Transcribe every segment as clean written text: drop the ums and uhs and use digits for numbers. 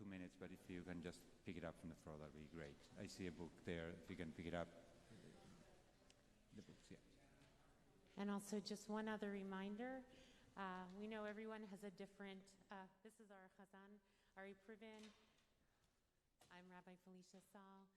2 minutes, but if you can just pick it up from the floor, that would be great. I see a book there. If you can pick it up. The books, yeah. And also just one other reminder. We know everyone has a different, this is our Hazzan, our Priven. I'm Rabbi Felicia Saul.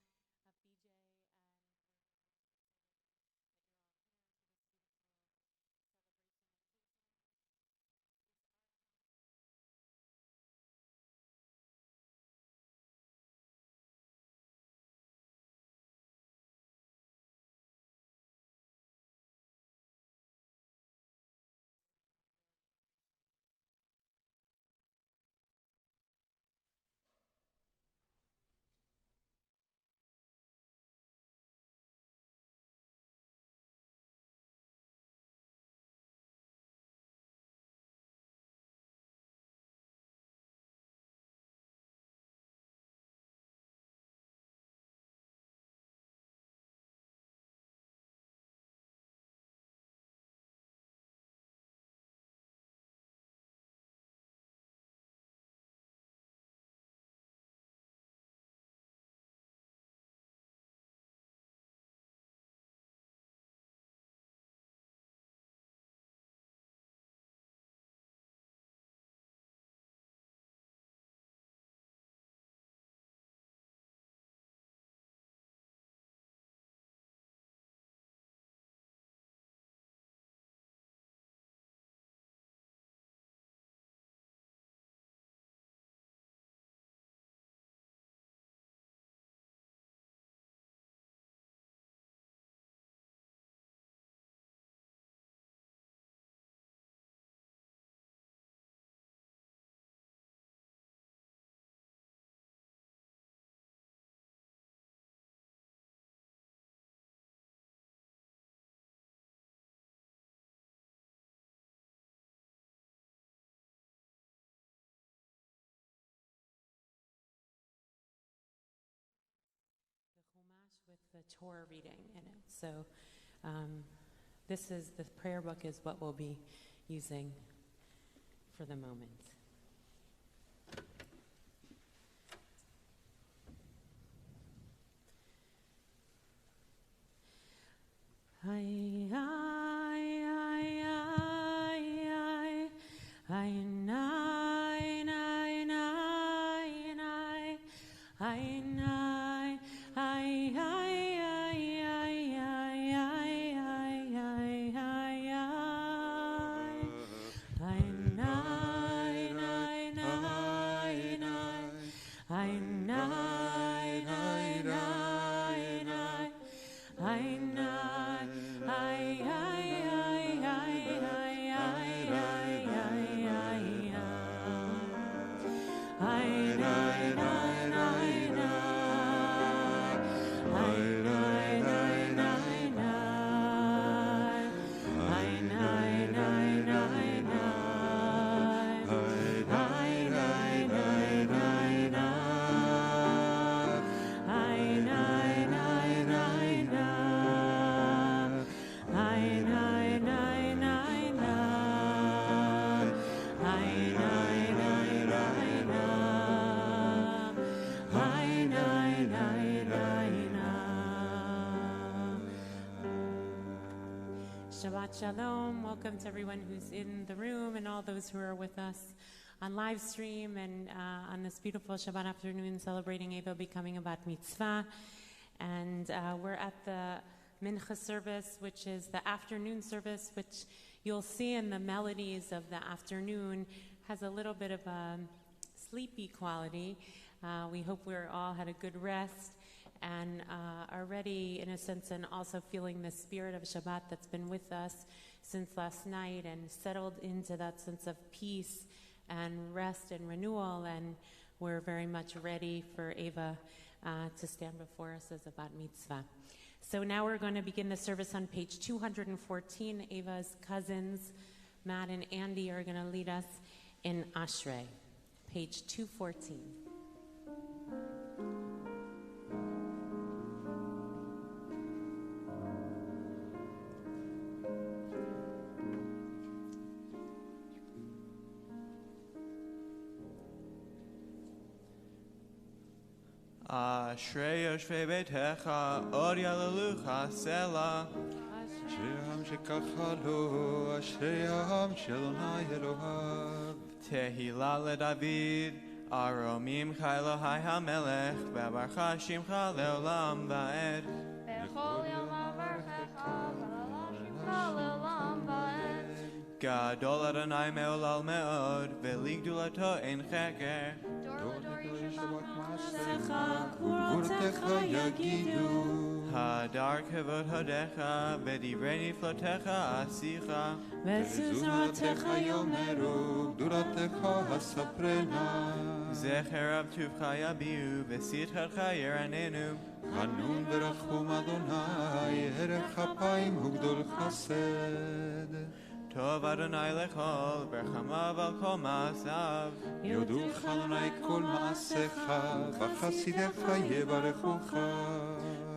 With the Torah reading in it. So this is, the prayer book is what we'll be using for the moment. Shabbat Shalom. Welcome to everyone who's in the room and all those who are with us on live stream and on this beautiful Shabbat afternoon celebrating Ava becoming a bat mitzvah. And we're at the Minha service, which is the afternoon service, which you'll see in the melodies of the afternoon has a little bit of a sleepy quality. We hope we're all had a good rest and are ready, in a sense, and also feeling the spirit of Shabbat that's been with us since last night and settled into that sense of peace and rest and renewal. And we're very much ready for Ava to stand before us as a bat mitzvah. So now we're going to begin the service on page 214. Ava's cousins, Matt and Andy, are going to lead us in Ashrei, page 214. אשרי יושבי ביתך, עוד יעללוך סלע. אשרי העם שכחלו, אשרי העם של אדוני אלוהיו. תהילה לדוד, ארומים כאלוהי המלך, וברכה שמך לעולם ועד. בכל יום אברכך, ולעולם שמך לעולם ועד. גדול אדוני מעולל מאוד, ולגדולתו אין חקר. דור לדור ישבח מעשיך, גבורתך יגידו. הדר כבוד הודיך, ודברי נפלותיך עשיך. וזוזרתך יאמרו, גדולתך אספרנה. זכר רב טובך יביעו, ושטחתך ירננו. חנון ורחום אדוני, ערך אפיים וגדול חסד. טוב אדוני לכל, ברחמיו על כל מעשיו. יודוך אדוני כל מעשיך, וחסידיך יברכוך.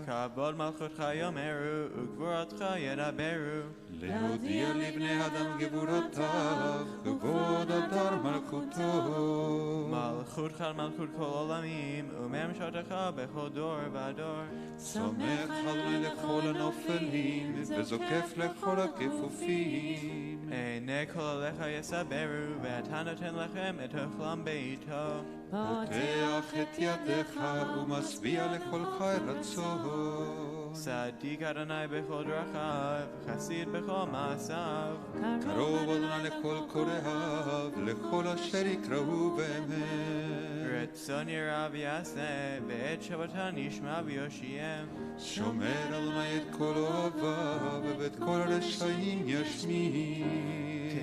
כבוד מלכותך יאמרו, וגבורתך ידברו. להודיע לבני אדם גבורותיו, וכבוד אדר מלכותו. מלכותך על מלכות כל עולמים, וממשלתך בכל דור ודור. סומך אדוני לכל הנופלים, וזוקף לכל הכפופים. עיני כל עליך יסברו, ואתה נותן לכם את אוכלם בעיתו. פותח את ידיך, ומשביע לכל חי רצון. צדיק אדוני בכל דרכיו, חסיד בכל מעשיו. קרוב אדוני לכל קוראיו, לכל אשר יקראו באמת. רצון ירא ויעשה, ואת שבתן ישמע ויושיעם. שומר אדוני את כל אוהביו, ואת כל הרשעים ישמיד.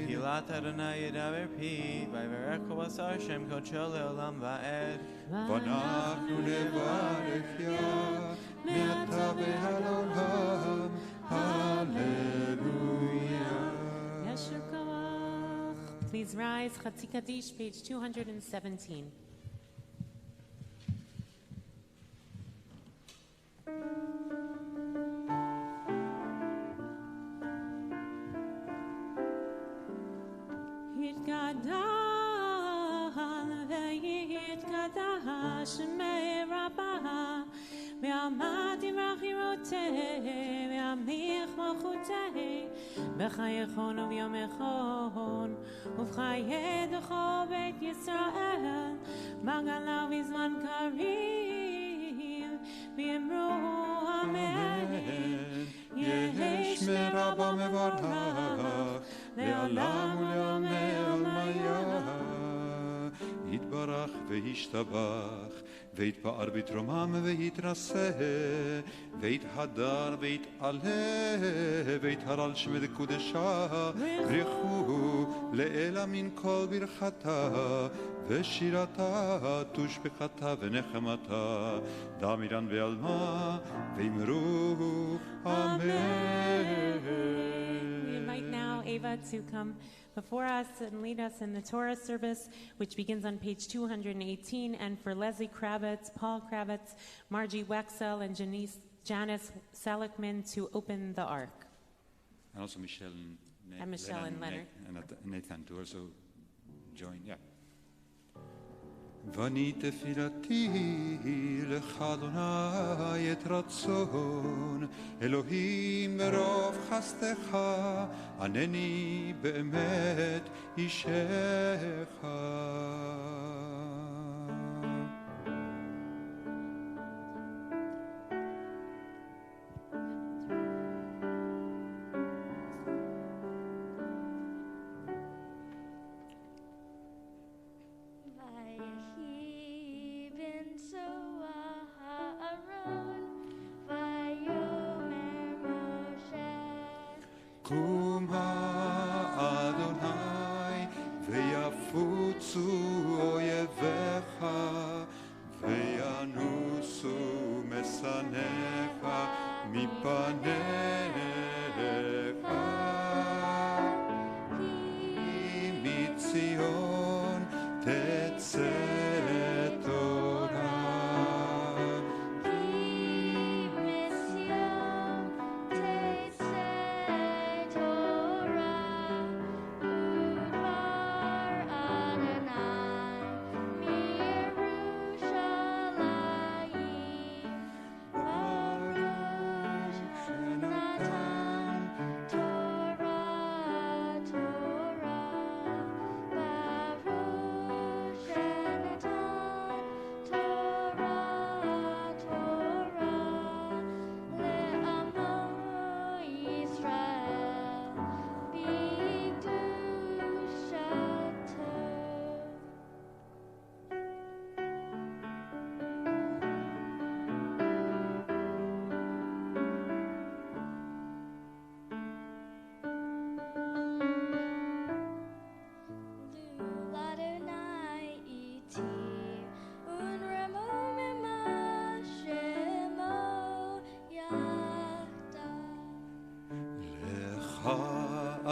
תהילת אדוני ידבר פי, ויברך כל בשר שם קודשו לעולם ועד. ואנחנו נברך יה, מעתה ועד עולם, הללויה. Yesher Koach. Please rise, Chatzi Kaddish, page 217. Shemei Rabbah, ve'amad imrach yiroteh, ve'amich malchuteh, b'chayechon u'vyom echon, u'v'chayedecho beit Yisrael, b'gala v'zman karim, v'yemru amen. יש מרבה מברך, לעולם ולעולמי עולמיה. יתברך וישתבח, ויתפאר בתרומם ויתרסה, ויתהדר ויתעלה, ויתהלל שמד קודשה, ברכו לאלה מן כל ברכתה, ושירתה תושבחתה ונחמתה, דמירן ועלמה, ואמרו אמן. We invite now Ava to come before us and lead us in the Torah service, which begins on page 218, and for Leslie Kravitz, Paul Kravitz, Margie Wexel, and Janice Seligman to open the Ark. And also Michelle And Michelle and Leonard. And Nathan to also join. Yeah. ואני תפילתי לך אדוני את רצון אלוהים ברוב חסדך ענני באמת אישך.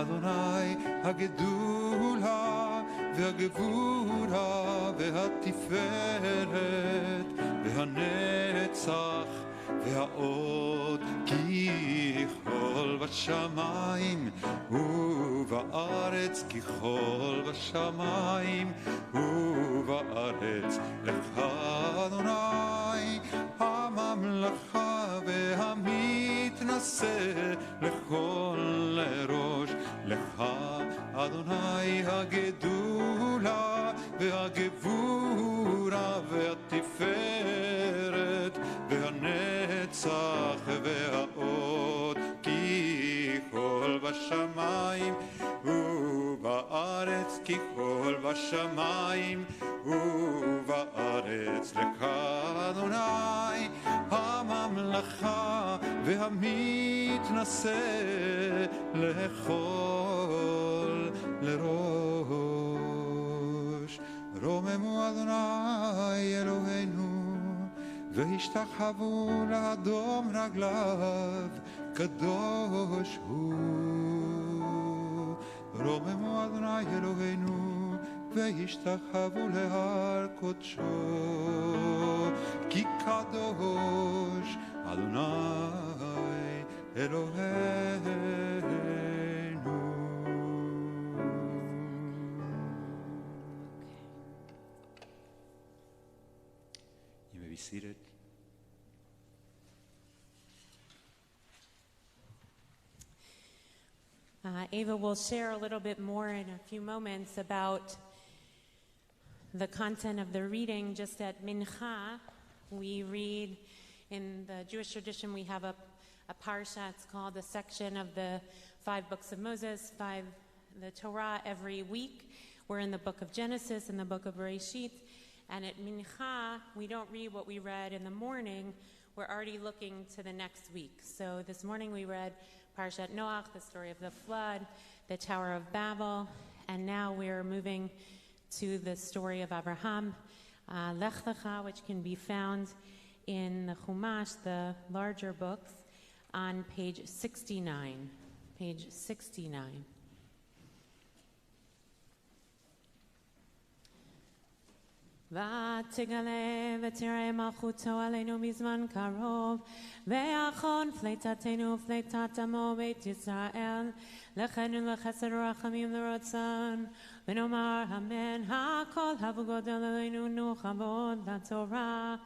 אדוני הגדולה והגבורה והתפארת והנצח והעוד כי כל בשמיים ובארץ כי כל בשמיים ובארץ לך אדוני הממלכה והמתנשא לכל ראש לך אדוני הגדולה והגבורה והתפארת והנצח והעוד כי כל בשמיים ובארץ כי כל בשמיים ובארץ לך אדוני הממלכה והמתנשא לכל לראש רוממו אדוני אלוהינו והשתחוו לאדום רגליו קדוש הוא רוממו אדוני אלוהינו והשתחוו להר קודשו כי קדוש אדוני אלוהינו. You may be seated. Ava will share a little bit more in a few moments about the content of the reading. Just at Minha, we read in the Jewish tradition, we have a parsha. It's called a section of the 5 books of Moses, the Torah every week. We're in the book of Genesis and the book of Bereshit. And at Minha, we don't read what we read in the morning. We're already looking to the next week. So this morning we read Parshat Noach, the story of the flood, the Tower of Babel, and now we're moving to the story of Abraham, Lech Lecha, which can be found in the Chumash, the larger books, on page 69. Page 69. ותגלה ותראה מלכותו עלינו בזמן קרוב ויחון פליטתנו ופליטת עמו בית ישראל לכנו לחסד ורחמים לרצון ונאמר אמן הכל הבו גודל עלינו נו כבוד לתורה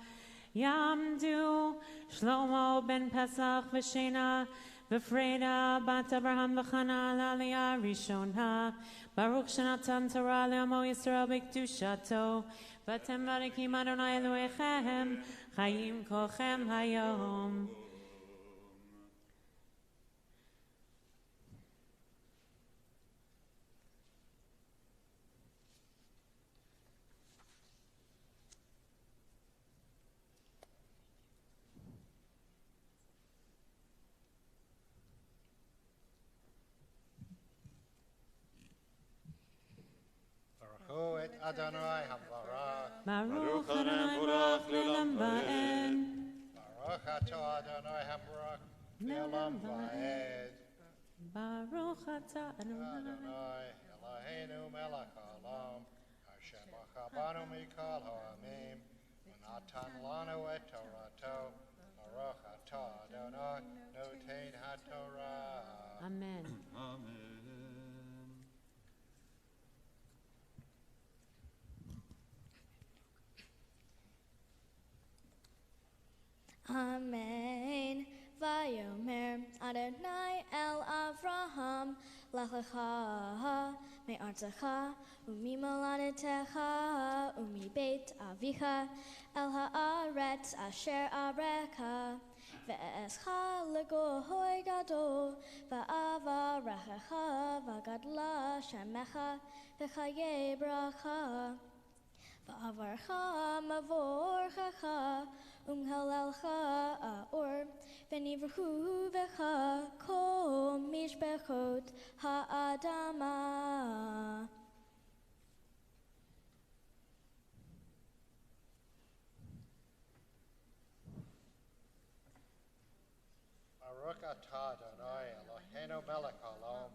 יעמדו שלמה בן פסח ושינה ופרידה בת אברהם וחנה לעלייה ראשונה ברוך שנתן תורה לעמו ישראל בקדושתו ואתם בריקים אדוני אלוהיכם חיים כולכם היום. את אדוני המבורך. ברוך אדוני ברוך לעולם ועד. ברוך אתה אדוני המבורך לעולם ועד. ברוך אתה אדוני אלוהינו מלך העולם אשר בחר בנו מכל העמים ונתן לנו את תורתו. ברוך אתה אדוני נותן התורה. אמן. Amen. Amen. Vayomer Adonai el Avraham Lech lecha me'artzecha umimoladetecha umibeit avicha el haaretz asher arecha ve'escha legohoi gadol va'avarechecha v'gadla shemecha v'chaye bracha va'avarcha mavorchecha Halelcha aor v'nivruhu v'cha kol mishbechot ha'adama. Baruch atah Adonai Eloheinu melech haolam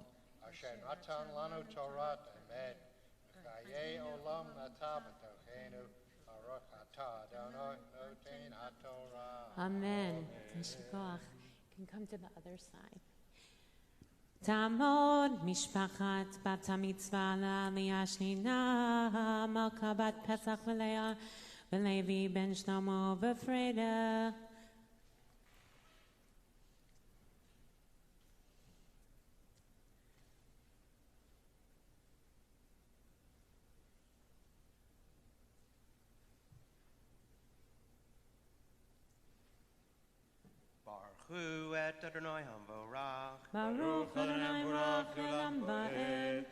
Asher natan lanu Torah emet. Chaye olam nata b'tochenu. Baruch atah Adonai noten haTorah. Amen. Yeshikoach. You can come to the other side. Tamod mishpachat bat mitzvah la'aliyah shnina malka bat Pesach v'Leah v'Levi ben Shlomo v'Freda. Baruch et Adonai hamvorach. Baruch Adonai Baruch Le'olam Va'ed.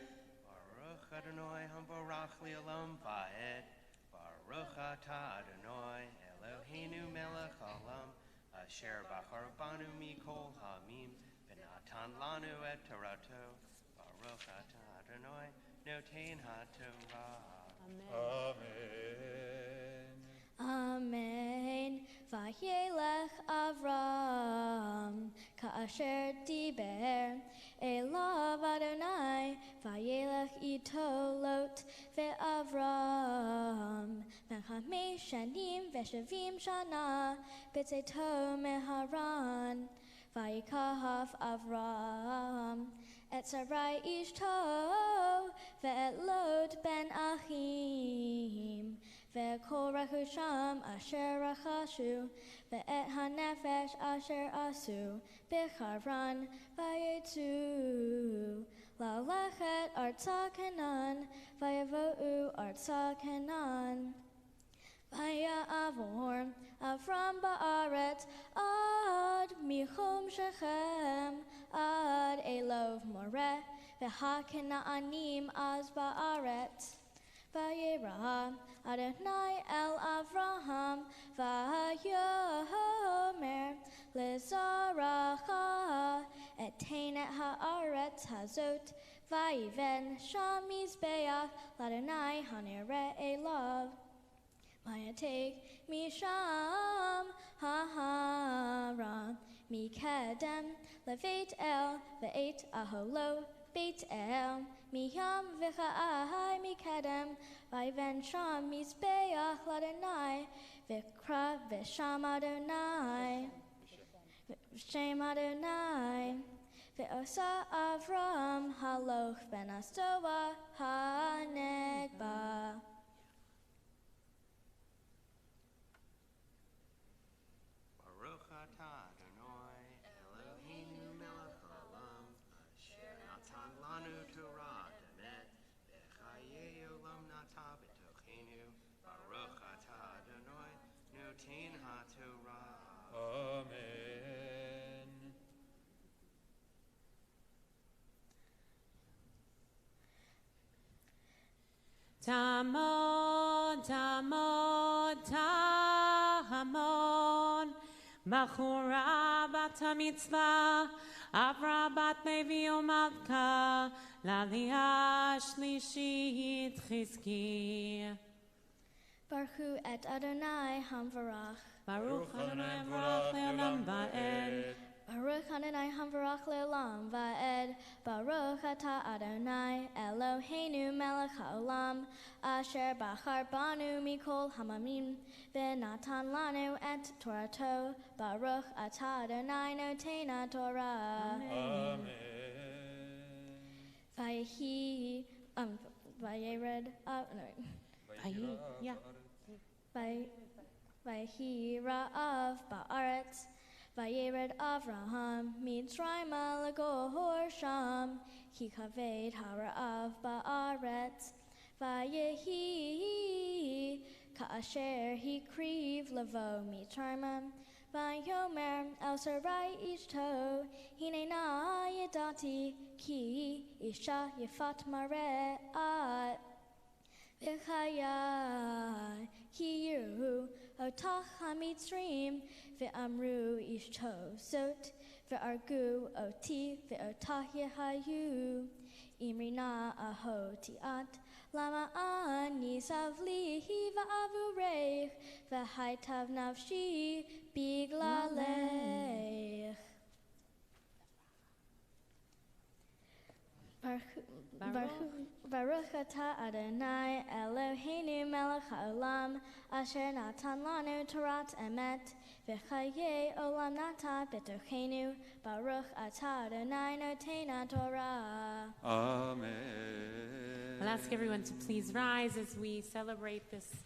Baruch Adonai hamvorach le'olam va'ed. Baruch atah Adonai Eloheinu melech haolam asher bachar banu mikol hamim v'natan lanu et torato. Baruch atah Adonai noten haTorah. Amen. Amen. Vayelech Avram, ka'asher diber, elav Adonai, vayelech ito lot ve'Avram, v'chamesh shanim v'shavim shana, b'tzeto meharan, vayikahav Avram, et Sarai ishto, ve'et Lot ben Achim, ve'korachu sham asher rachashu, ve'et hanefesh asher asu, b'charan vayetzu, la'lechet artza Canaan, vayavo'u artza Canaan. Vaya'avor Avram ba'aretz ad michom Shechem ad elov moreh v'ha-Kanaanim az ba'aretz. Vayera Adonai el Avraham v'hayomer lezaracha etain et ha'aretz hazot vayiven sham mizbeach l'Adonai hanireh elav. Vayatek misham ha'hara mikedem leveit el ve'et aholo beit el miyam v'cha'ai mikedem vayiven sham mizbeach l'Adonai v'kra v'sham Adonai v'shem Adonai v'osa Avram haloch ben astoa ha'negba. Baruch atah Adonai Eloheinu melech haolam asher natan lanu Torah emet v'chaye olam nata b'tochenu. Baruch atah Adonai noten haTorah. Amen. Tamod, tamod, tamon. Bachura bat mitzvah, Avra bat Levi u'Malka, l'aliyah shlishit chizki. Baruch et Adonai hamvarach. Baruch Adonai Baruch Le'olam Va'ed. Baruch Adonai hamvarach le'olam va'ed. Baruch atah Adonai Eloheinu melech haolam asher bachar banu mikol hamamim v'natan lanu et torato. Baruch atah Adonai noten haTorah. Amen. Vayehi vayered Yeah. Vayehi ra'av ba'aretz. Vayered Avraham Mitzrayma legohor sham Ki kaved hara'av ba'aretz. Vayehi ka'asher hikriv levo Mitzrayma. Vayomer el Sarai ishto Hinena yedati Ki isha yefat mare'at. V'chaya ki yiru otach hamitzrim ve'amru ishto sot ve'argu oti ve'otach yehayu imrina ahotiat lama ani savlihi va'avurech ve'haitav nafshi biglalech. Baruch atah Adonai Eloheinu melech haolam asher natan lanu Torat emet v'chayei olam nata b'tochenu Baruch atah Adonai noten Torah. Amen. I'll ask everyone to please rise as we celebrate this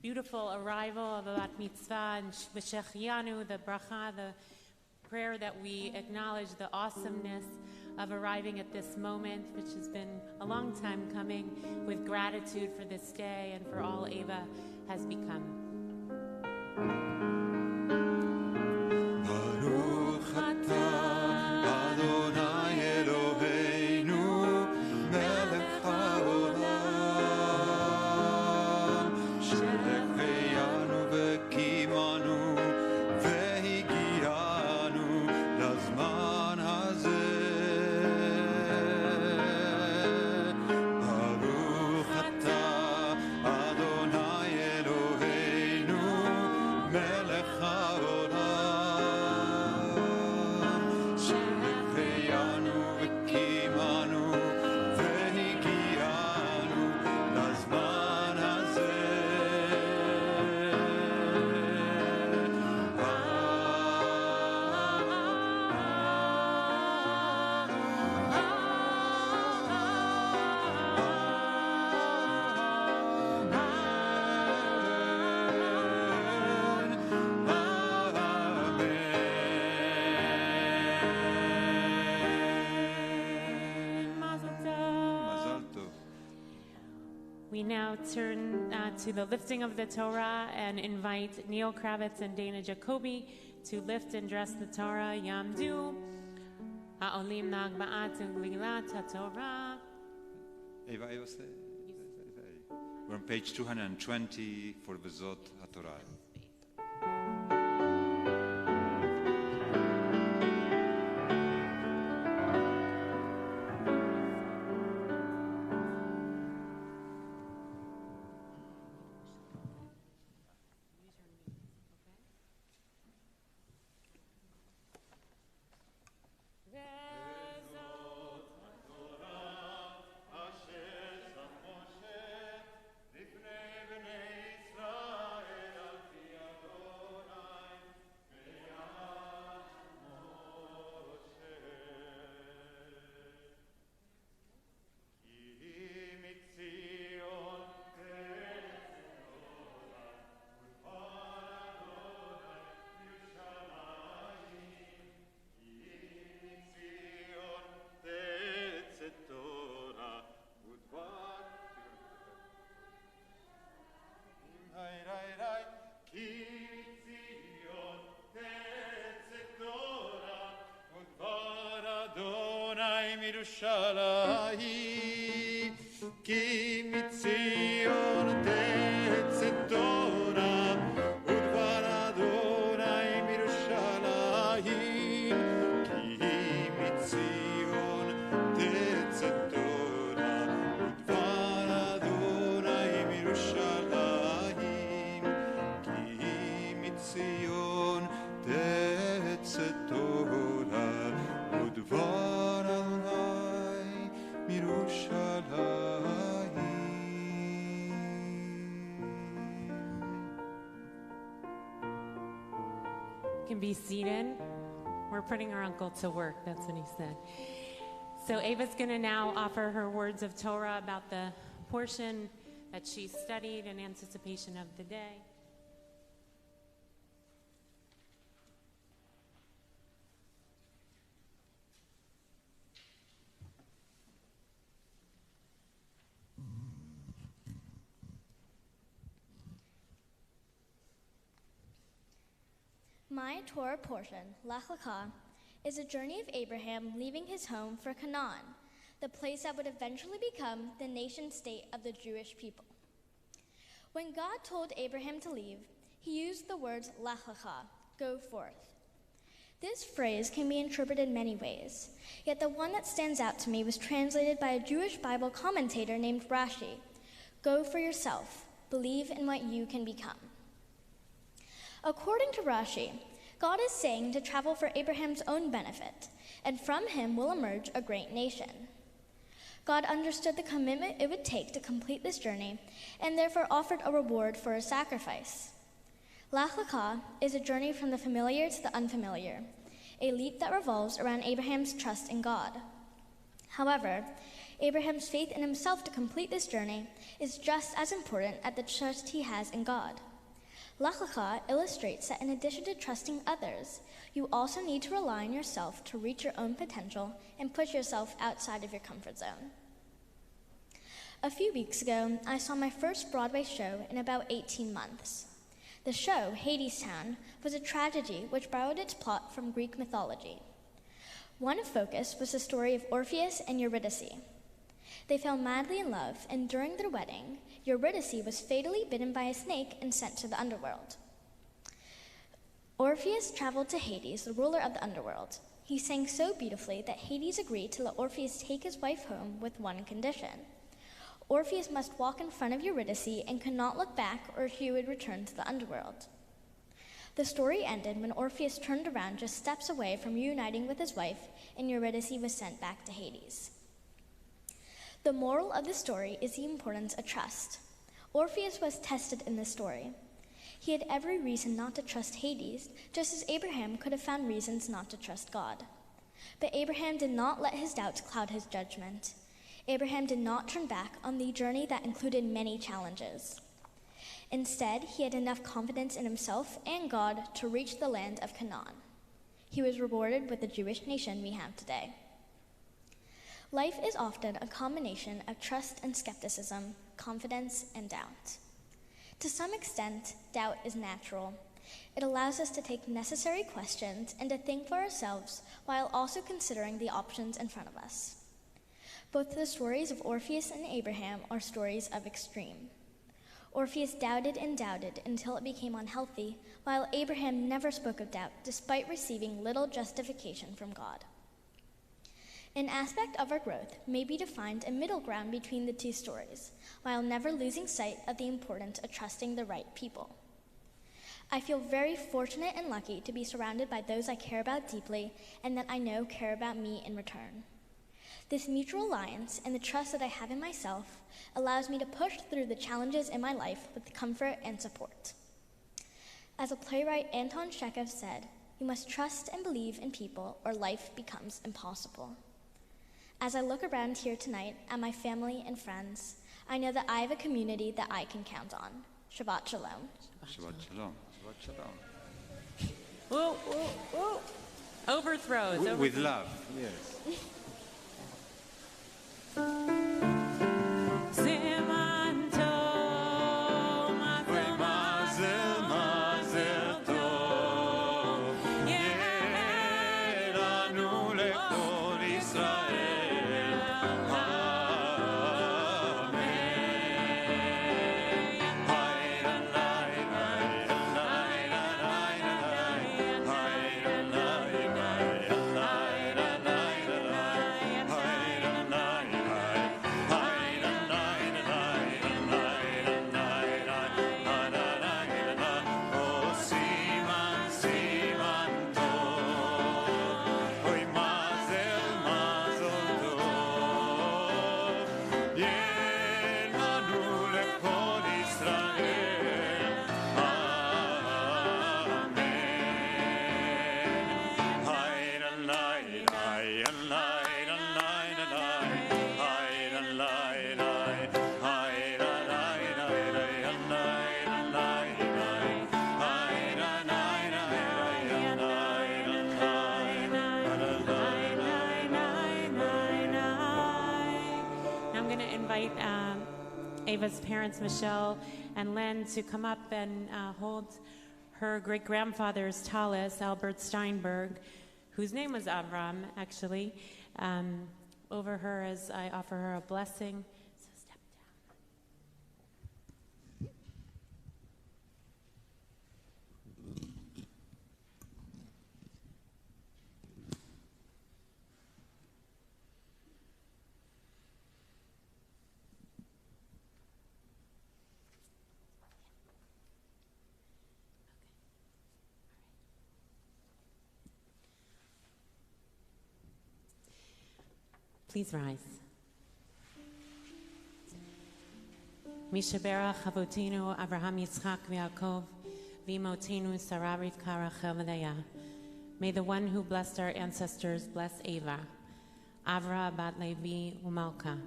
beautiful arrival of the Bat Mitzvah and V'Shechianu, the bracha, the prayer that we acknowledge the awesomeness of arriving at this moment, which has been a long time coming, with gratitude for this day and for all Ava has become. Baruch atah Adonai Eloheinu melech haolam שהחיינו וקיימנו והגיענו לזמן הזה. ברוך אתה אדוני אלוהינו מלך העולם שהחיינו וקיימנו והגיענו לזמן הזה. מזל טוב. We now turn to the lifting of the Torah and invite Neil Kravitz and Dana Jacoby to lift and dress the Torah. Yamdu ha'olim nagba'at u'glilat ha'Torah. Ava, stay. We're on page 220 for V'zot HaTorah. Yerushalayim, ki mitzion tetzet Torah, udvar Adonai Yerushalayim, ki mitzion tetzet Torah, udvar Adonai Yerushalayim, ki mitzion tetzet Torah, udvar Can be seated. We're putting our uncle to work. That's what he said. So Ava's going to now offer her words of Torah about the portion that she studied in anticipation of the day. My Torah portion, Lech Lecha, is a journey of Abraham leaving his home for Canaan, the place that would eventually become the nation-state of the Jewish people. When God told Abraham to leave, he used the words Lech Lecha, go forth. This phrase can be interpreted many ways, yet the one that stands out to me was translated by a Jewish Bible commentator named Rashi, go for yourself, believe in what you can become. According to Rashi, God is saying to travel for Abraham's own benefit, and from him will emerge a great nation. God understood the commitment it would take to complete this journey and therefore offered a reward for a sacrifice. Lech Lecha is a journey from the familiar to the unfamiliar, a leap that revolves around Abraham's trust in God. However, Abraham's faith in himself to complete this journey is just as important as the trust he has in God. Lech Lecha illustrates that in addition to trusting others, you also need to rely on yourself to reach your own potential and push yourself outside of your comfort zone. A few weeks ago, I saw my first Broadway show in about 18 months. The show, Hadestown, was a tragedy which borrowed its plot from Greek mythology. One focus was the story of Orpheus and Eurydice. They fell madly in love, and during their wedding, Eurydice was fatally bitten by a snake and sent to the underworld. Orpheus traveled to Hades, the ruler of the underworld. He sang so beautifully that Hades agreed to let Orpheus take his wife home with one condition. Orpheus must walk in front of Eurydice and could not look back, or he would return to the underworld. The story ended when Orpheus turned around just steps away from reuniting with his wife, and Eurydice was sent back to Hades. The moral of the story is the importance of trust. Orpheus was tested in this story. He had every reason not to trust Hades, just as Abraham could have found reasons not to trust God. But Abraham did not let his doubts cloud his judgment. Abraham did not turn back on the journey that included many challenges. Instead, he had enough confidence in himself and God to reach the land of Canaan. He was rewarded with the Jewish nation we have today. Life is often a combination of trust and skepticism, confidence and doubt. To some extent, doubt is natural. It allows us to take necessary questions and to think for ourselves while also considering the options in front of us. Both the stories of Orpheus and Abraham are stories of extreme. Orpheus doubted and doubted until it became unhealthy, while Abraham never spoke of doubt despite receiving little justification from God. An aspect of our growth may be to find a middle ground between the two stories, while never losing sight of the importance of trusting the right people. I feel very fortunate and lucky to be surrounded by those I care about deeply and that I know care about me in return. This mutual alliance and the trust that I have in myself allows me to push through the challenges in my life with comfort and support. As a playwright Anton Chekhov said, you must trust and believe in people or life becomes impossible. As I look around here tonight at my family and friends, I know that I have a community that I can count on. Shabbat Shalom. Shabbat Shalom. Shabbat Shalom. Whoa, whoa, whoa. Overthrows. With love, yes. Ava's parents, Michelle and Len, to come up and hold her great-grandfather's tallis, Albert Steinberg, whose name was Avram, actually, over her as I offer her a blessing. So step down. Please rise. Mishaberach Avotinu Abraham Yitzchak V'Yaakov V'Imotenu Sarah Rivka Rachel V'Leah. May the one who blessed our ancestors bless Ava, Avra Bat Levi Umalka,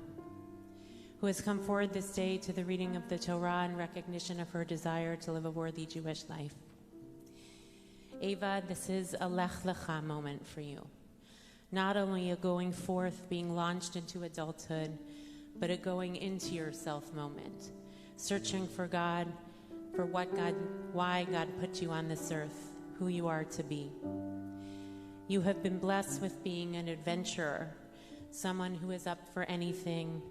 who has come forward this day to the reading of the Torah in recognition of her desire to live a worthy Jewish life. Ava, this is a Lech Lecha moment for you. Not only a going forth, being launched into adulthood, but a going into yourself moment, searching for God, for why God put you on this earth, who you are to be. You have been blessed with being an adventurer, someone who is up for anything,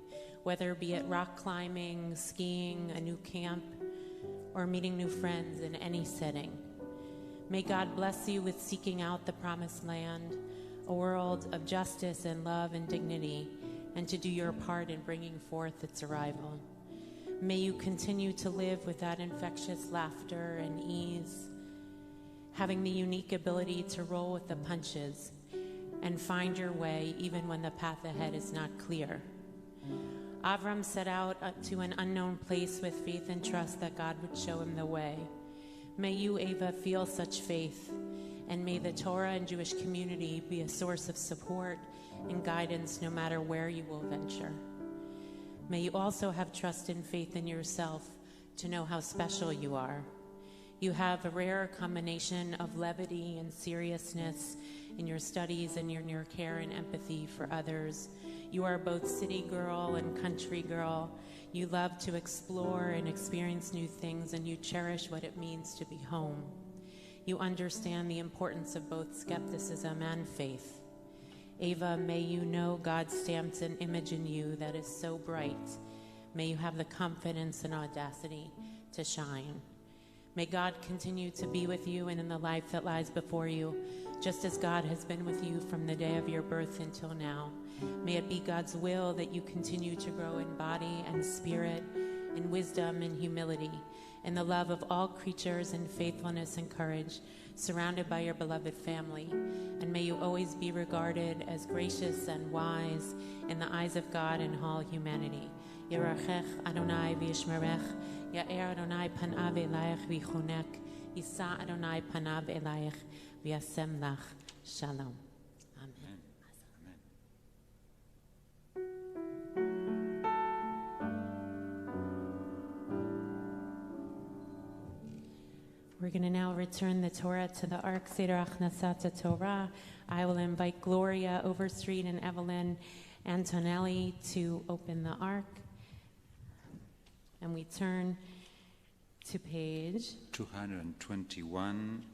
whether be it rock climbing, skiing, a new camp, or meeting new friends in any setting. May God bless you with seeking out the promised land, a world of justice and love and dignity, and to do your part in bringing forth its arrival. May you continue to live with that infectious laughter and ease, having the unique ability to roll with the punches and find your way even when the path ahead is not clear. Avram set out to an unknown place with faith and trust that God would show him the way. May you, Ava, feel such faith, and may the Torah and Jewish community be a source of support and guidance no matter where you will venture. May you also have trust and faith in yourself to know how special you are. You have a rare combination of levity and seriousness in your studies and in your care and empathy for others. You are both city girl and country girl. You love to explore and experience new things, and you cherish what it means to be home. You understand the importance of both skepticism and faith. Ava, may you know God stamps an image in you that is so bright. May you have the confidence and audacity to shine. May God continue to be with you and in the life that lies before you, just as God has been with you from the day of your birth until now. May it be God's will that you continue to grow in body and spirit, in wisdom and humility, in the love of all creatures, in faithfulness and courage, surrounded by your beloved family. And may you always be regarded as gracious and wise in the eyes of God and all humanity. Yerachech Adonai v'yishmerech, Ya'er Adonai panav elayich v'yichunek, Yisa Adonai panav elayich v'yasem lach shalom. Amen. We're going to now return the Torah to the Ark, Seder Achnasat Torah. I will invite Gloria Overstreet and Evelyn Antonelli to open the Ark. And we turn to page 221.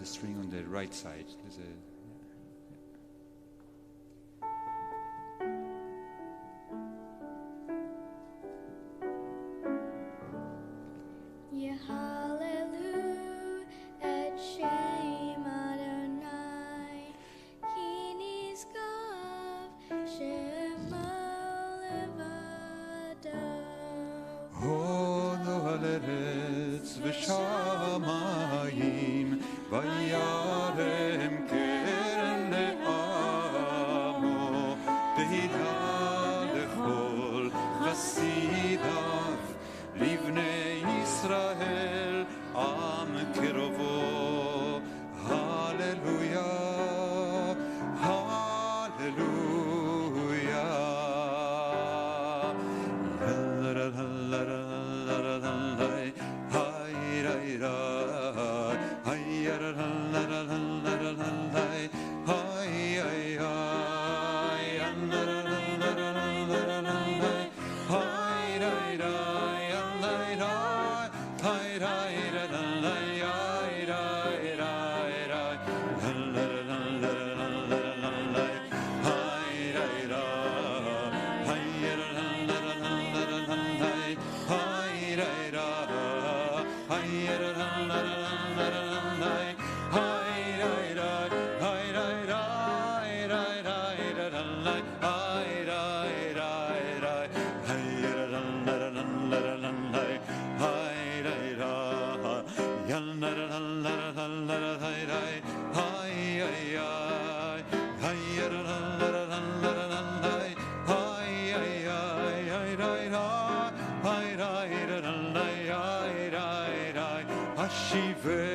String on the right side. There's a Hi.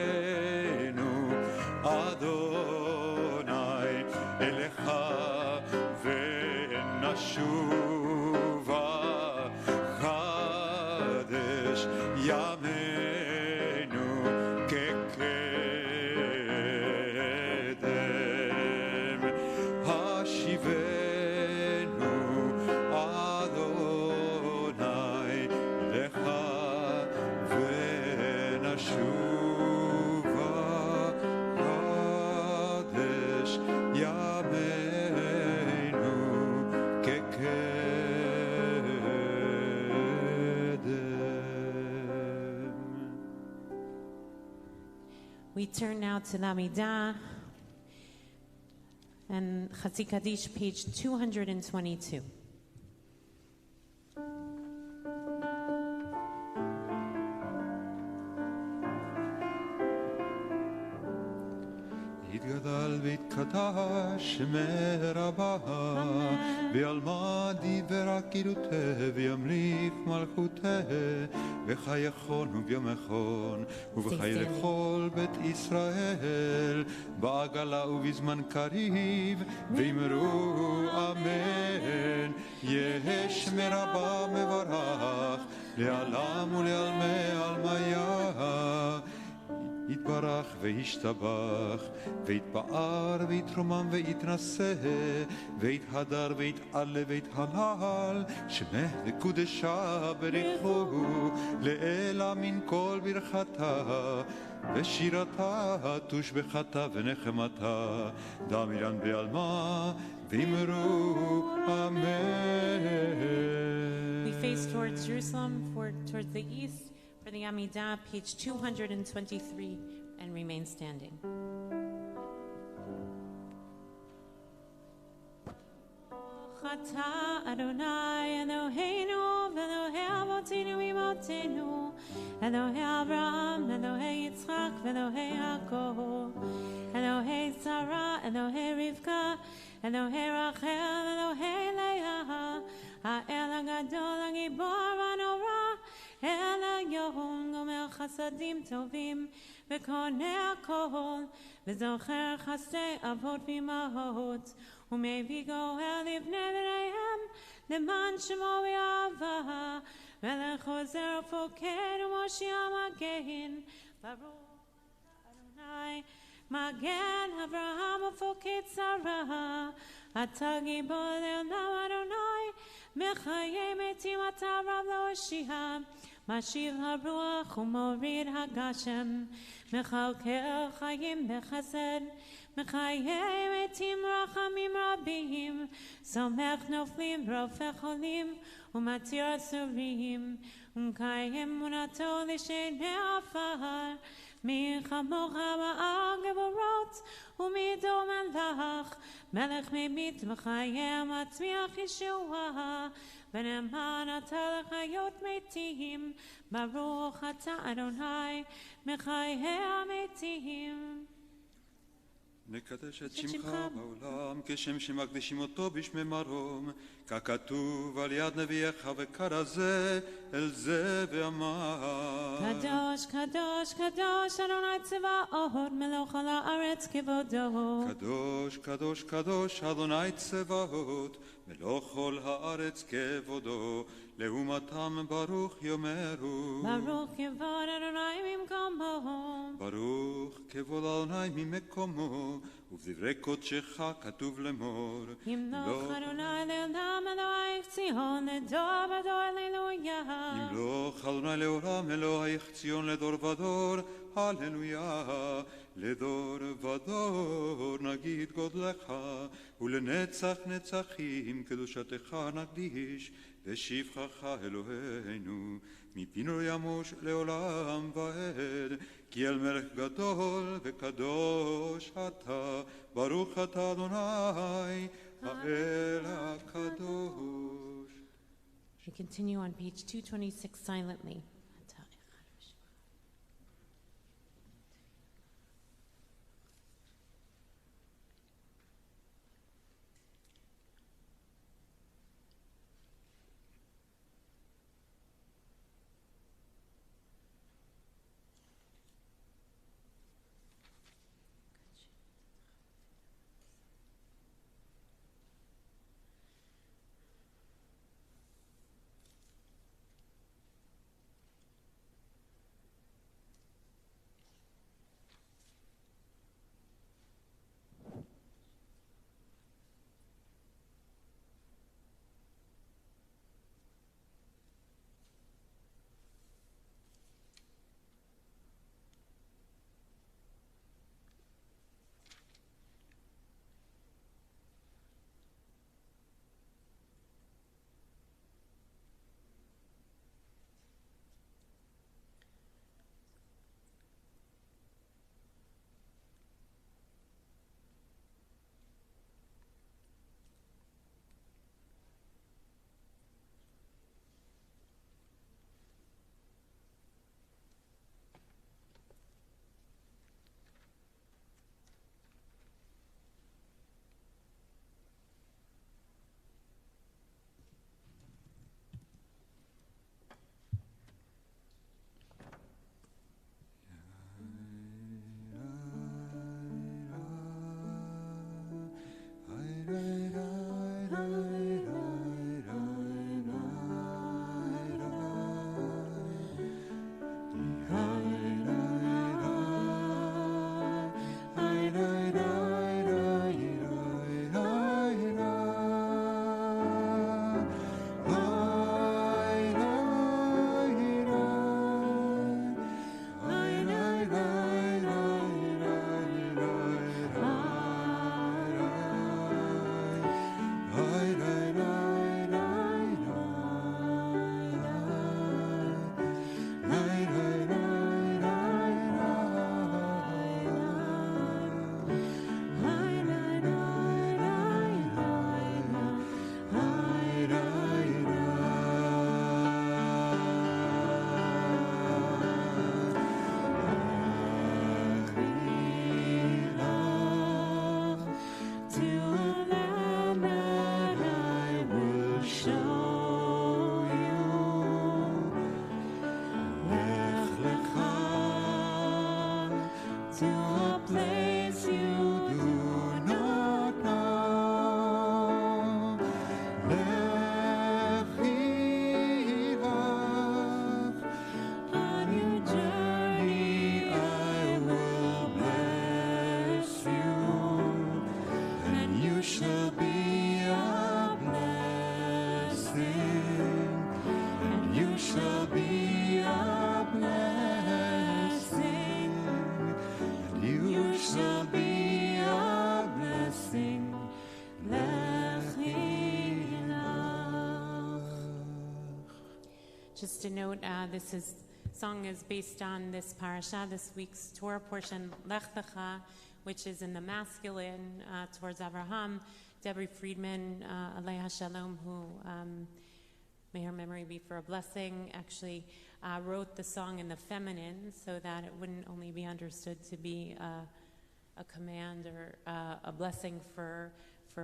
השיבנו אדוני אליך ונשובה חדש ימינו כקדם השיבנו אדוני אליך ונשובה חדש ימינו כקדם. We turn now to the Amidah and Chatzi Kaddish, page 222. יתגדל ויתקדש מרבה ועלמא דיברה קידותה וימליך מלכותה וחייכון וביומכון ובחיי לכל בית ישראל בעגלה ובזמן קריב ואמרו אמן. יש מרבה מברך לעלם ולעלמי עלמיה יתברך וישתבח ויתפאר ויתרומם ויתנשא ויתהדר ויתעלה ויתהלל שמך וקודשה בריחו לאלה מן כל ברכתה ושירתה תושבחתה ונחמתה דמירן בעלמה ואמרו אמן. We face towards Jerusalem, towards the east, for the Amidah, page 223, and remain standing. Chata Adonai Eloheinu v'Elohei Avotinu imotenu Elohei Avraham Elohei Yitzchak v'Elohei Yaakov Elohei Sarah Elohei Rivka Elohei Rachel Elohei Leah Ha'el HaGadol HaGibor HaNorah אל היום גומר חסדים טובים וקונה הכל וזוכר חסדי אבות ואמהות ומביא גואל לבני בניהם למען שמו ואהבה מלך עוזר ופוקד ומושיע מגן ברוך אדוני מגן אברהם ופוקד שרה אתה גיבור לעולם אדוני מחיי מתים אתה רב להושיע משיב הרוח ומוריד הגשם מכלכל חיים בחסד מחיי מתים רחמים רבים סומך נופלים ורופא חולים ומתיר אסורים ומקיים אמונתו לשני עפר מי כמוך בעל גבורות ומי דומה לך מלך מביט מחיה מצמיח ישועה ונאמן אתה לחיות מתים ברוך אתה אדוני מחיי המתים. נקדש את שמך בעולם כשם שמקדישים אותו בשמי מרום ככתוב על יד נביאך וכרזה אל זה ואמר קדוש קדוש קדוש אדוני צבאות מלוך על הארץ כבודו קדוש קדוש קדוש אדוני צבאות מלוך כל הארץ כבודו לעומתם ברוך יאמרו ברוך כבוד אדוני ממקומו ברוך כבוד אדוני ממקומו ובדברי קודשך כתוב לאמור ימלוך אדוני לעולם אלוהיך ציון לדור ודור הללויה ימלוך אדוני לעולם אלוהיך ציון לדור ודור הללויה לדור ודור נגיד גודלך ולנצח נצחים קדושתך נקדיש ושבחך אלוהינו מפינו ימוש לעולם ועד כי אל מלך גדול וקדוש אתה ברוך אתה אדוני האל הקדוש. We continue on page 226 silently. Just a note, this song is based on this parasha, this week's Torah portion, Lech Lecha, which is in the masculine towards Abraham. Debbie Friedman, Aleha Shalom, who may her memory be for a blessing, actually wrote the song in the feminine so that it wouldn't only be understood to be a command or a blessing for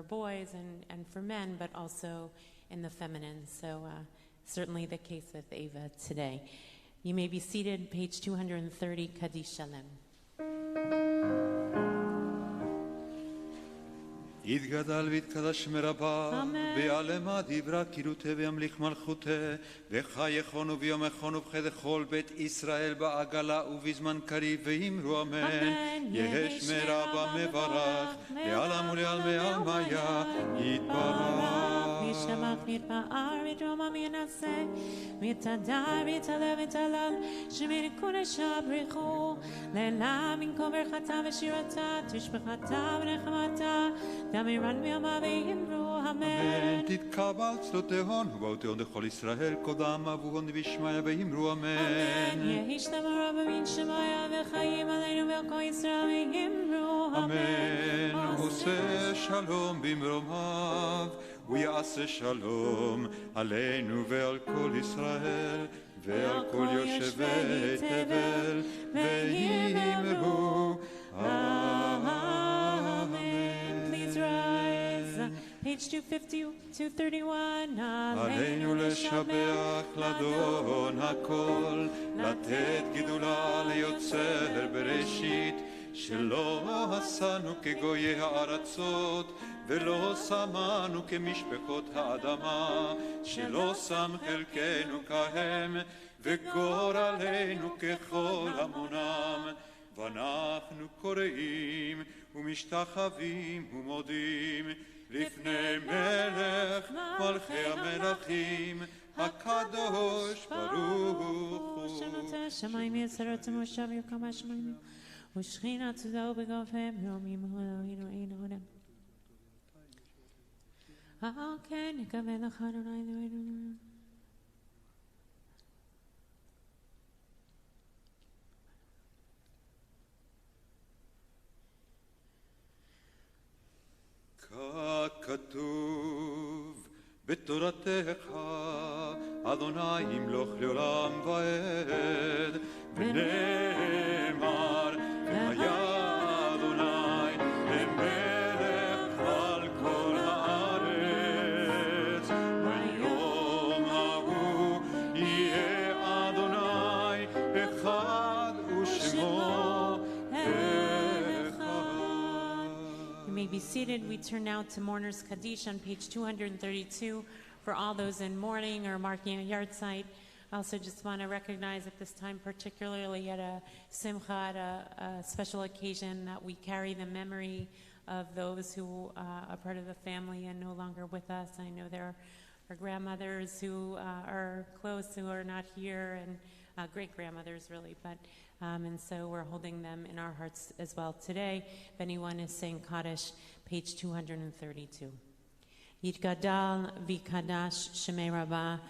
boys and for men, but also in the feminine. So certainly the case with Ava today. You may be seated, page 230, Kaddish Shalem. יתגדל ויתקדש מרבה, ויעלמה דברה קירותה וימליך מלכותה, וחייכון וביומכון ובחדכול בית ישראל בעגלה ובזמן קריב, ואמרו אמן. יהי שמי רבה מברך, לעלם ולעלמי עלמיה, יתברך. וישתבח ויתפאר ויתרומם וינשא, ויתהדר ויתהלל ויתהלל, שמי קודש ברכו, לעילם ינקום ברכתה ושירתה, תשבחתה ונחמתה, דמירן ויאמר ויאמרו אמן. תתקבל צלותיהון ובאותיהון לכל ישראל, קודם אבוהון וישמעיה ויאמרו אמן. יהי שלום רב מן שמעיה וחיים עלינו ועל כל ישראל ויאמרו אמן. עושה שלום במרומיו ויעשה שלום עלינו ועל כל ישראל ועל כל יושבי תבל ויאמרו אמן. Please rise. Page 250, 231. עלינו לשבח לאדון הכל, לתת גדולה ליוצר בראשית, שלא עשנו כגויי הארצות, ולא שמנו כמשפחות האדמה, שלא שם חלקנו כהם, וגורלנו ככל המונם. ואנחנו קוראים ומשתחווים ומודים לפני מלך מלכי המלכים, הקדוש ברוך הוא. שמות השמיים יסרות ומושב יוקם השמיים, ושכינה תזהו בגופם יומים אלוהינו אין עולם. כן נקווה לך אדוני אלוהינו. ככתוב בתורתך, אדוני ימלוך לעולם ועד, ונאמר והיה אדוני למלך על כל הארץ, ביום ההוא יהיה אדוני אחד ושמו You may be seated. We turn now to Mourner's Kaddish on page 232 for all those in mourning or marking a yard site. I also just want to recognize at this time, particularly at a simcha, at a special occasion, that we carry the memory of those who are part of the family and no longer with us. I know there are grandmothers who are close who are not here, and great-grandmothers really, but and so we're holding them in our hearts as well today. If anyone is saying Kaddish, page 232. Yitgadal v'kadash shemei Rabba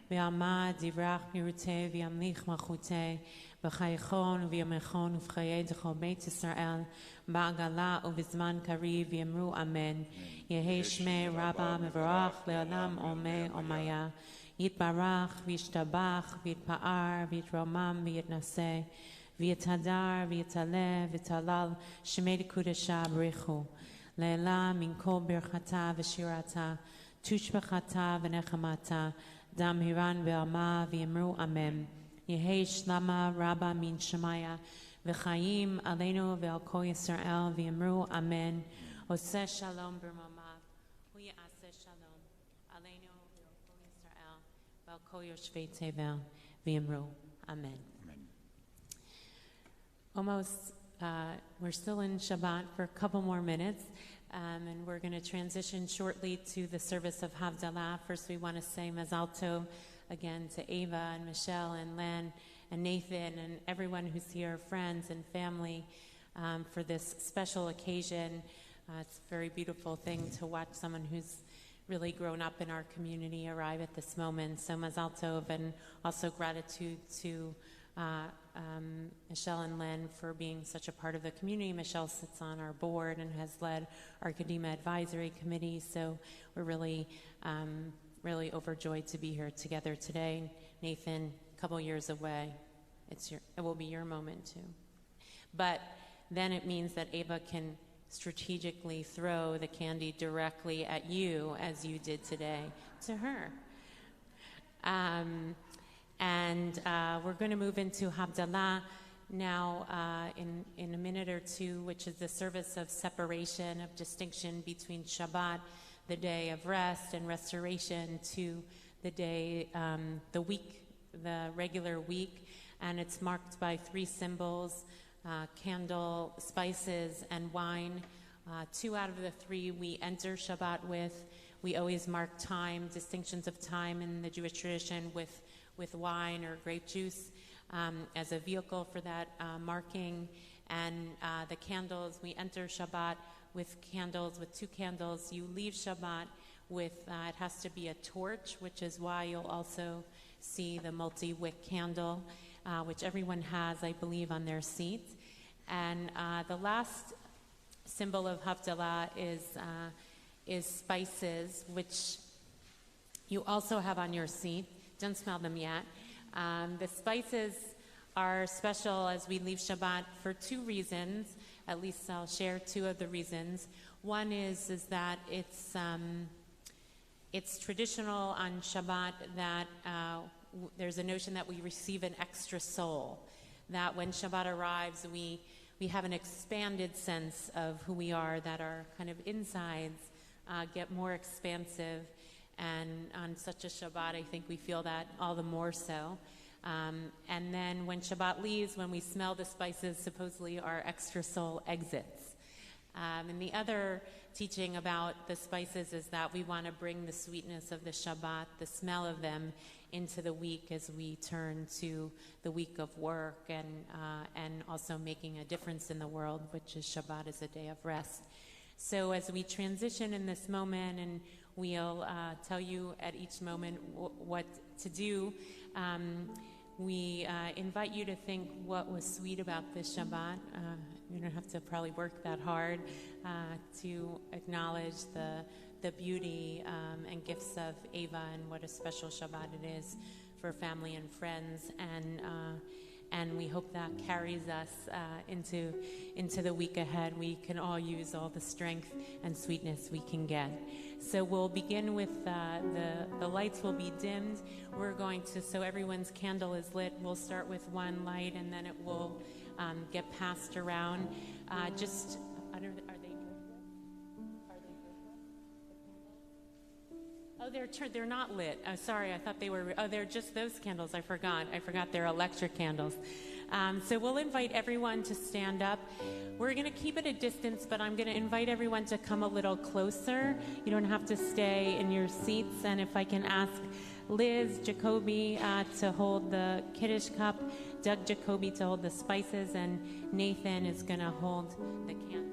v'amad divrach miruteh v'yamlich malchuteh v'chayechon v'yamechon v'chayei d'chol beit Yisrael ba'agala u'vizman kariv v'yamru amen. Yehei shmei Rabba mevarach le'olam omei omaya. Yitbarach v'yishtabach v'yitpa'ar v'yitromam v'yitnaseh v'yitadar v'yitaleh v'yitalal shemei d'kudesha b'richu לעילם ינקום ברכתה ושירתה, תושבחתה ונחמתה, דם הירן ועלמה ויאמרו אמן. יהי שלמה רבה מן שמיה, וחיים עלינו ועל כל ישראל ויאמרו אמן. עושה שלום ברממיו, הוא יעשה שלום עלינו ועל כל ישראל ועל כל יושבי תבל ויאמרו אמן. Almost, we're still in Shabbat for a couple more minutes, and we're going to transition shortly to the service of Havdalah. First, we want to say Mazal Tov again to Ava and Michelle and Len and Nathan and everyone who's here, friends and family, for this special occasion. It's a very beautiful thing to watch someone who's really grown up in our community arrive at this moment. So Mazal Tov, and also gratitude to Michelle and Len for being such a part of the community. Michelle sits on our board and has led our Kadima Advisory Committee, so we're really, really overjoyed to be here together today. Nathan, a couple years away, it will be your moment too. But then it means that Ava can strategically throw the candy directly at you, as you did today, to her. And we're going to move into Havdalah now in a minute or two, which is the service of separation, of distinction between Shabbat, the day of rest and restoration, to the day, the week, the regular week. And it's marked by 3 symbols: candle, spices, and wine. 2 out of the 3 we enter Shabbat with. We always mark time, distinctions of time in the Jewish tradition with wine or grape juice as a vehicle for that marking. And the candles, we enter Shabbat with candles, with 2 candles. You leave Shabbat with, it has to be a torch, which is why you'll also see the multi-wick candle, which everyone has, I believe, on their seat. And the last symbol of Havdalah is spices, which you also have on your seat. Don't smell them yet. The spices are special as we leave Shabbat for 2 reasons. At least I'll share 2 of the reasons. One is that it's traditional on Shabbat that there's a notion that we receive an extra soul, that when Shabbat arrives, we have an expanded sense of who we are, that our kind of insides get more expansive. And on such a Shabbat, I think we feel that all the more so. And then when Shabbat leaves, when we smell the spices, supposedly our extra soul exits. And the other teaching about the spices is that we want to bring the sweetness of the Shabbat, the smell of them, into the week as we turn to the week of work and also making a difference in the world, which is Shabbat is a day of rest. So as we transition in this moment, and we'll tell you at each moment what to do, we invite you to think what was sweet about this Shabbat. You don't have to probably work that hard to acknowledge the beauty and gifts of Ava and what a special Shabbat it is for family and friends. And we hope that carries us into the week ahead. We can all use all the strength and sweetness we can get. So we'll begin with the lights will be dimmed. We're going to, so everyone's candle is lit. We'll start with 1 light, and then it will get passed around. I don't, are they? Oh, they're not lit. Oh, sorry, I thought they were. Oh, they're just those candles. I forgot they're electric candles. So we'll invite everyone to stand up. We're going to keep it a distance, but I'm going to invite everyone to come a little closer. You don't have to stay in your seats. And if I can ask Liz Jacoby to hold the Kiddush cup, Doug Jacoby to hold the spices, and Nathan is going to hold the candle.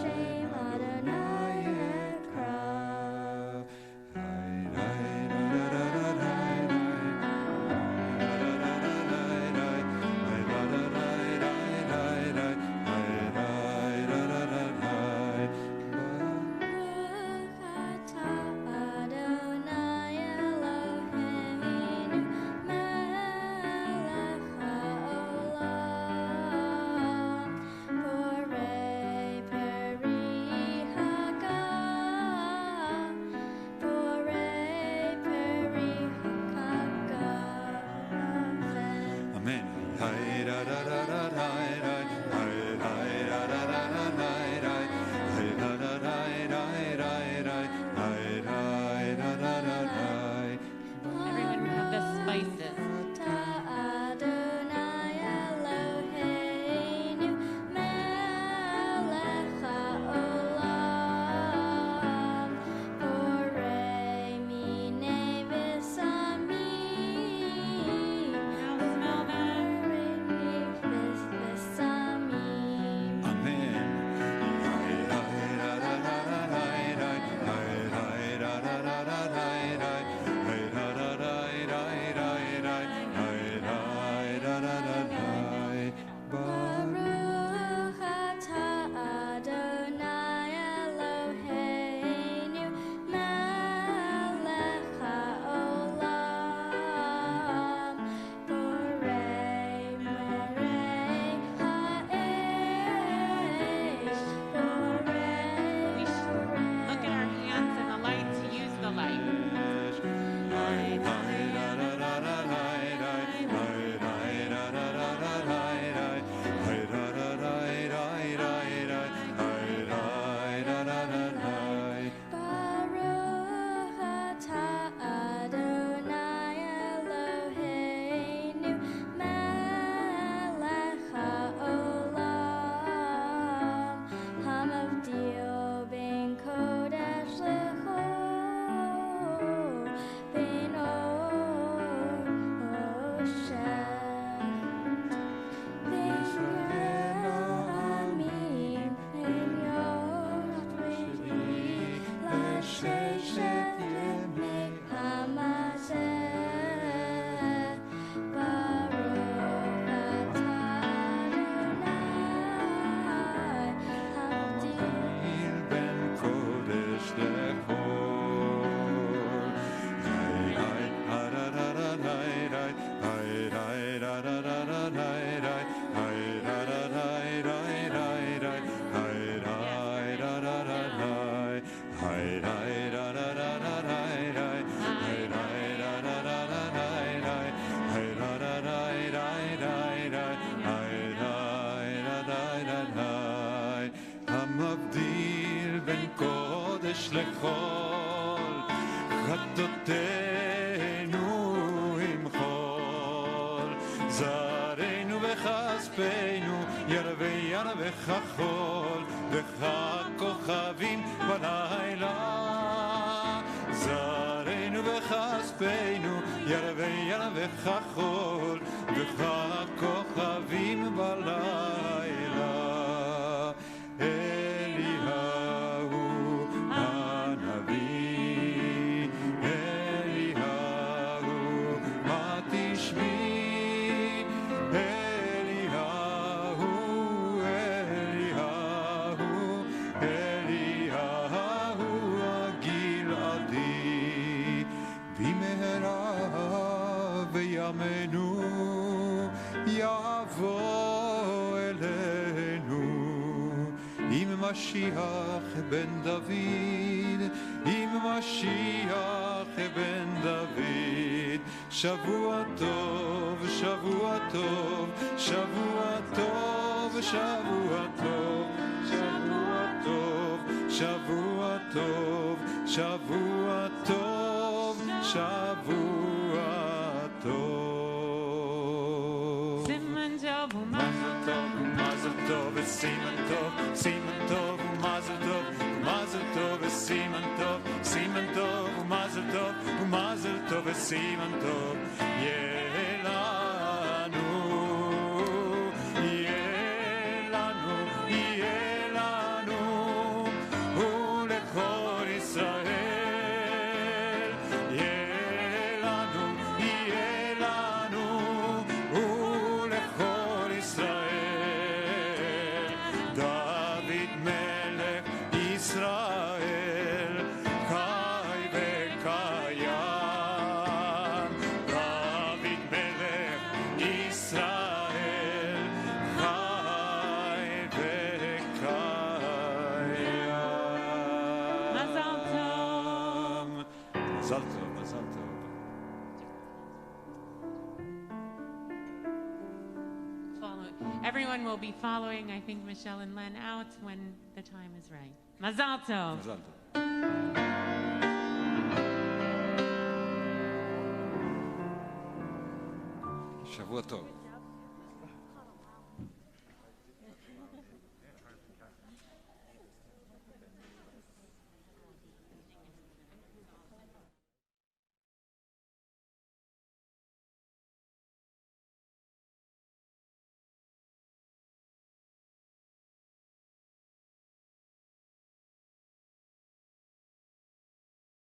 Hashem Adonai Ekra. Everyone have the spices. Adonai Eloheinu melech haolam borei minei v'samim borei v'samim. Baruch atah Adonai Eloheinu melech haolam borei ha'esh borei We should look at our hands in the light to use the light. Baruch atah Adonai Eloheinu melech haolam hamavdil ben kodesh lechol ben oshel ben yamim ben yotri l'sheshet yemei hamazeh. Baruch atah Adonai hamavdil ben kodesh המבדיל בין קודש לחול, חטאותינו עם חול, זרענו וכספנו ירווה חול, וככוכבים בלילה. זרענו וכספנו ירווה חול, וככוכבים בלילה. אליהו הנביא, אליהו מה תשמעי, אליהו, אליהו הגלעדי, במהרה בימינו יבוא אלינו. עם משיח בן דוד, עם משיח בן דוד, שבוע טוב, שבוע טוב, שבוע טוב, שבוע טוב, שבוע טוב, שבוע טוב, שבוע טוב, שבוע טוב. סימן טוב ומזל טוב. Mazel tov, siman tov, siman tov, mazel tov, mazel tov, siman tov, siman tov, mazel tov, mazel tov, siman tov. Yelanu, yelanu, yelanu, everyone will be following, I think, Michelle and Len out when the time is right. Mazal tov. מזל טוב. שבוע טוב.